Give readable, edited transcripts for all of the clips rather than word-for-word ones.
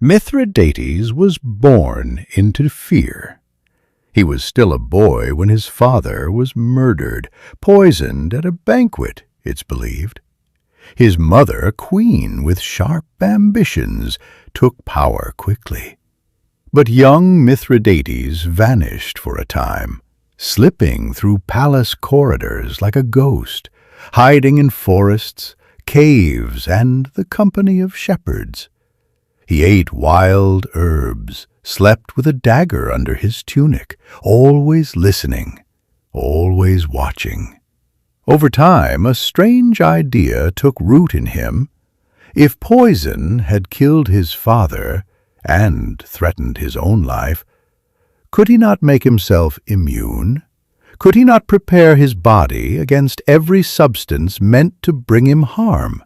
Mithridates was born into fear. He was still a boy when his father was murdered, poisoned at a banquet, it's believed. His mother, a queen with sharp ambitions, took power quickly. But young Mithridates vanished for a time, slipping through palace corridors like a ghost, hiding in forests, caves, and the company of shepherds. He ate wild herbs, slept with a dagger under his tunic, always listening, always watching. Over time, a strange idea took root in him. If poison had killed his father and threatened his own life, could he not make himself immune? Could he not prepare his body against every substance meant to bring him harm?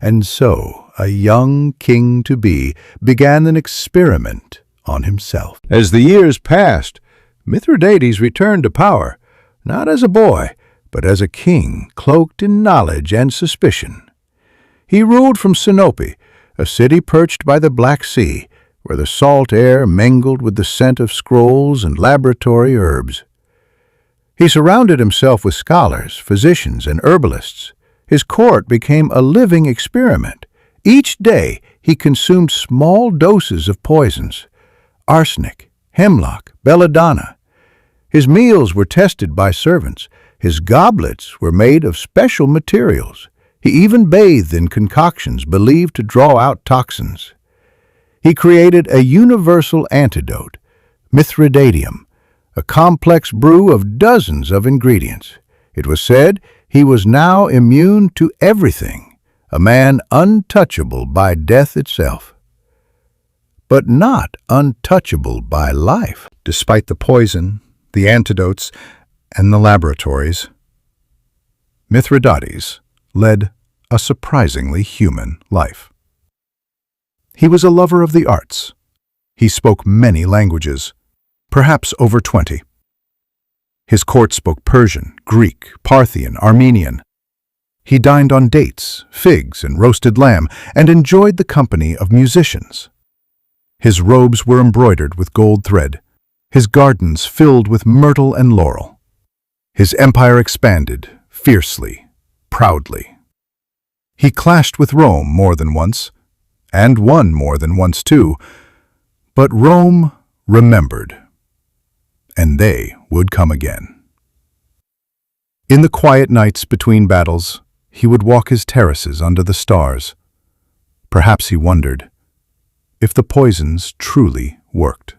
And so, a young king-to-be began an experiment on himself. As the years passed, Mithridates returned to power, not as a boy, but as a king cloaked in knowledge and suspicion. He ruled from Sinope, a city perched by the Black Sea, where the salt air mingled with the scent of scrolls and laboratory herbs. He surrounded himself with scholars, physicians, and herbalists. His court became a living experiment. Each day he consumed small doses of poisons, arsenic, hemlock, belladonna. His meals were tested by servants. His goblets were made of special materials. He even bathed in concoctions believed to draw out toxins. He created a universal antidote, Mithridatism, a complex brew of dozens of ingredients. It was said he was now immune to everything, a man untouchable by death itself, but not untouchable by life. Despite the poison, the antidotes, and the laboratories, Mithridates led a surprisingly human life. He was a lover of the arts. He spoke many languages, perhaps over 20. His court spoke Persian, Greek, Parthian, Armenian. He dined on dates, figs, and roasted lamb, and enjoyed the company of musicians. His robes were embroidered with gold thread, his gardens filled with myrtle and laurel. His empire expanded, fiercely, proudly. He clashed with Rome more than once, and won more than once too, but Rome remembered, and they would come again. In the quiet nights between battles, he would walk his terraces under the stars. Perhaps he wondered if the poisons truly worked,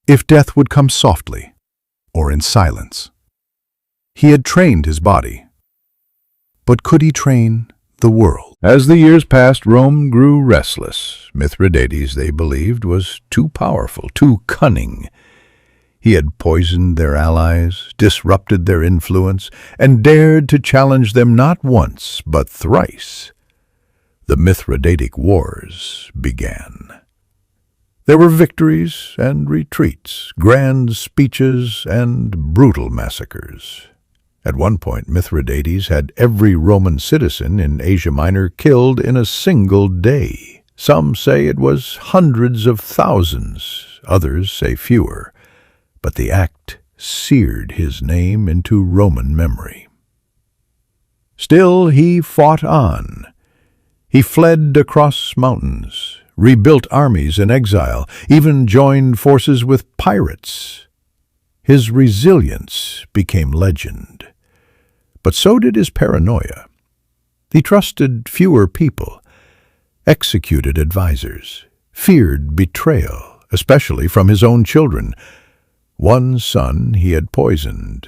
if death would come softly or in silence. He had trained his body, but could he train the world? As the years passed, Rome grew restless. Mithridates, they believed, was too powerful, too cunning. He had poisoned their allies, disrupted their influence, and dared to challenge them not once, but thrice. The Mithridatic Wars began. There were victories and retreats, grand speeches and brutal massacres. At one point, Mithridates had every Roman citizen in Asia Minor killed in a single day. Some say it was hundreds of thousands, others say fewer. But the act seared his name into Roman memory. Still, he fought on. He fled across mountains, rebuilt armies in exile, even joined forces with pirates. His resilience became legend. But so did his paranoia. He trusted fewer people, executed advisors, feared betrayal, especially from his own children. One son he had poisoned,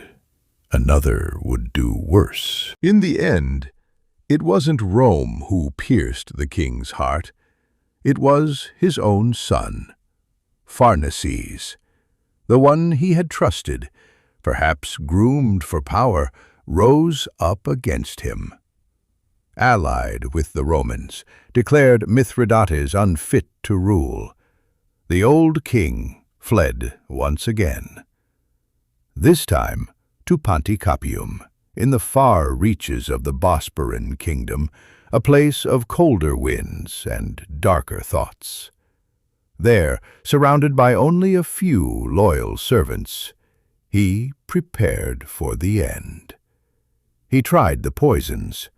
another would do worse. In the end, it wasn't Rome who pierced the king's heart. It was his own son, Pharnaces, the one he had trusted, perhaps groomed for power, rose up against him. Allied with the Romans, declared Mithridates unfit to rule. The old king fled once again, this time to Panticapaeum, in the far reaches of the Bosporan kingdom, a place of colder winds and darker thoughts. There, surrounded by only a few loyal servants, he prepared for the end. He tried the poisons,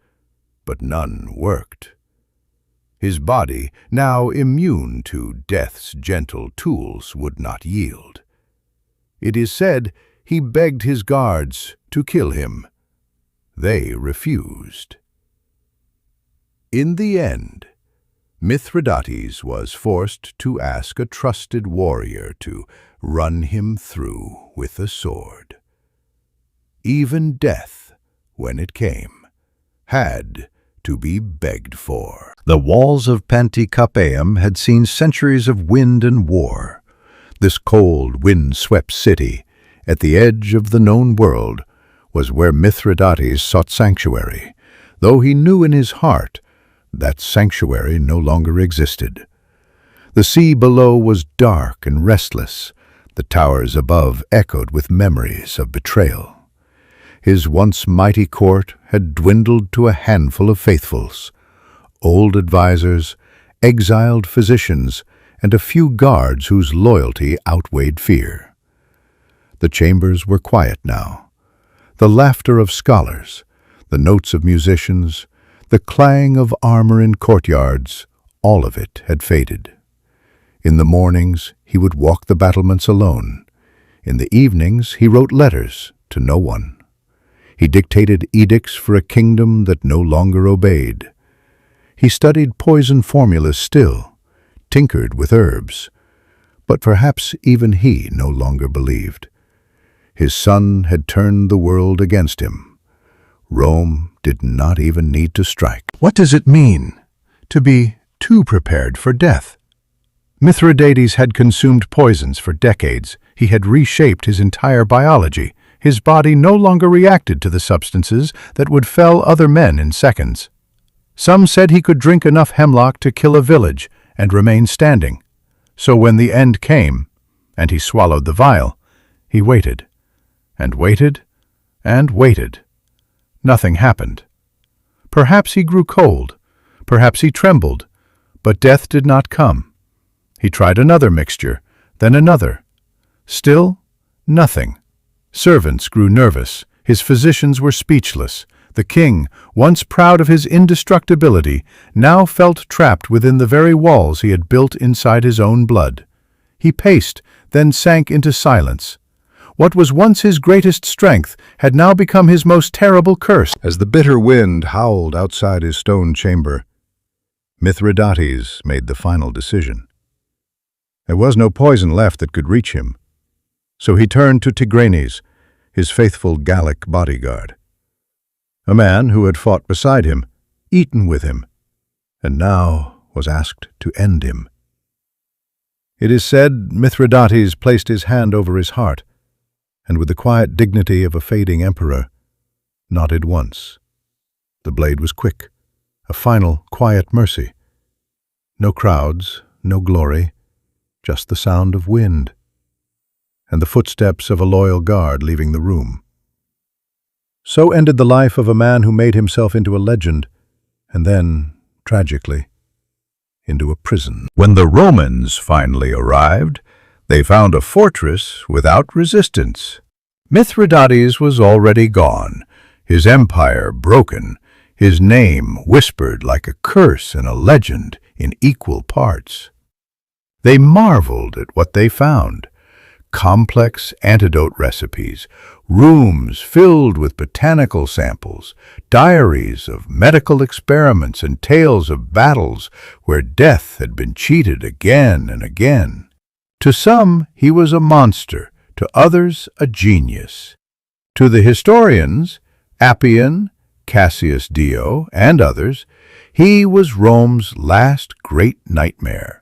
but none worked. His body, now immune to death's gentle tools, would not yield. It is said he begged his guards to kill him. They refused. In the end, Mithridates was forced to ask a trusted warrior to run him through with a sword. Even death, when it came, had to be begged for. The walls of Panticapaeum had seen centuries of wind and war. This cold, wind-swept city, at the edge of the known world, was where Mithridates sought sanctuary, though he knew in his heart that sanctuary no longer existed. The sea below was dark and restless. The towers above echoed with memories of betrayal. His once mighty court had dwindled to a handful of faithfuls, old advisors, exiled physicians, and a few guards whose loyalty outweighed fear. The chambers were quiet now. The laughter of scholars, the notes of musicians, the clang of armor in courtyards, all of it had faded. In the mornings, he would walk the battlements alone. In the evenings, he wrote letters to no one. He dictated edicts for a kingdom that no longer obeyed. He studied poison formulas still, tinkered with herbs, but perhaps even he no longer believed. His son had turned the world against him. Rome did not even need to strike. What does it mean to be too prepared for death? Mithridates had consumed poisons for decades. He had reshaped his entire biology. His body no longer reacted to the substances that would fell other men in seconds. Some said he could drink enough hemlock to kill a village and remain standing. So when the end came, and he swallowed the vial, he waited, and waited, and waited. Nothing happened. Perhaps he grew cold, perhaps he trembled, but death did not come. He tried another mixture, then another. Still, nothing. Servants grew nervous. His physicians were speechless. The king, once proud of his indestructibility, now felt trapped within the very walls he had built inside his own blood. He paced, then sank into silence. What was once his greatest strength had now become his most terrible curse. As the bitter wind howled outside his stone chamber, Mithridates made the final decision. There was no poison left that could reach him, so he turned to Tigranes, his faithful Gallic bodyguard, a man who had fought beside him, eaten with him, and now was asked to end him. It is said Mithridates placed his hand over his heart, and with the quiet dignity of a fading emperor, nodded once. The blade was quick, a final, quiet mercy. No crowds, no glory, just the sound of wind, and the footsteps of a loyal guard leaving the room. So ended the life of a man who made himself into a legend, and then, tragically, into a prison. When the Romans finally arrived, they found a fortress without resistance. Mithridates was already gone, his empire broken, his name whispered like a curse and a legend in equal parts. They marveled at what they found. Complex antidote recipes, rooms filled with botanical samples, diaries of medical experiments, and tales of battles where death had been cheated again and again. To some, he was a monster, to others, a genius. To the historians, Appian, Cassius Dio, and others, he was Rome's last great nightmare.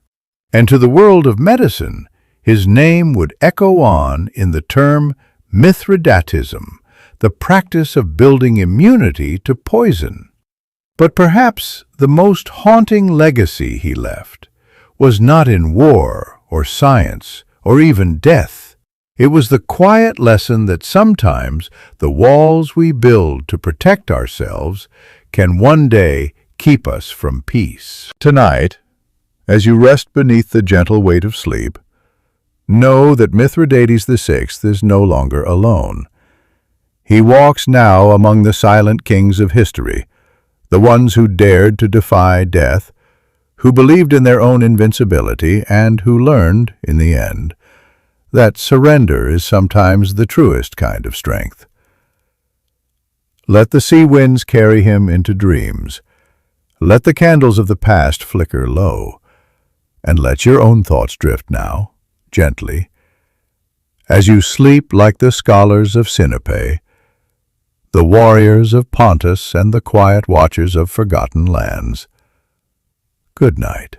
And to the world of medicine, his name would echo on in the term Mithridatism, the practice of building immunity to poison. But perhaps the most haunting legacy he left was not in war or science or even death. It was the quiet lesson that sometimes the walls we build to protect ourselves can one day keep us from peace. Tonight, as you rest beneath the gentle weight of sleep, know that Mithridates VI is no longer alone. He walks now among the silent kings of history, the ones who dared to defy death, who believed in their own invincibility, and who learned, in the end, that surrender is sometimes the truest kind of strength. Let the sea winds carry him into dreams. Let the candles of the past flicker low, and let your own thoughts drift now, gently, as you sleep like the scholars of Sinope, the warriors of Pontus, and the quiet watchers of forgotten lands. Good night.